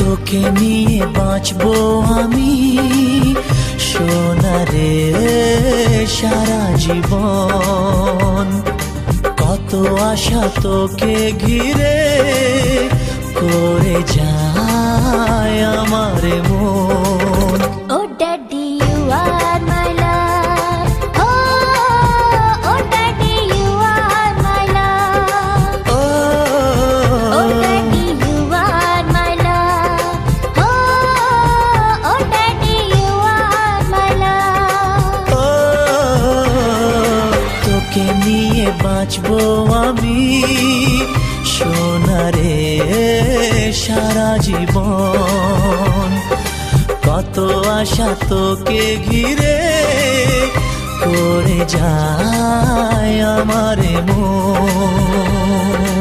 তোকে নিয়ে বাঁচবো আমি সোনারে সারা জীবন। কত আশা তোকে ঘিরে করে যায় আমার মন। Oh daddy, you are my love. Oh daddy, you are my love. Oh daddy, you are my love. Oh daddy, you are my love. তোকে নিয়ে বাঁচবো আমি সোনারে সারা জীবন। কত আশা তোকে ঘিরে করে যায় আমার মন।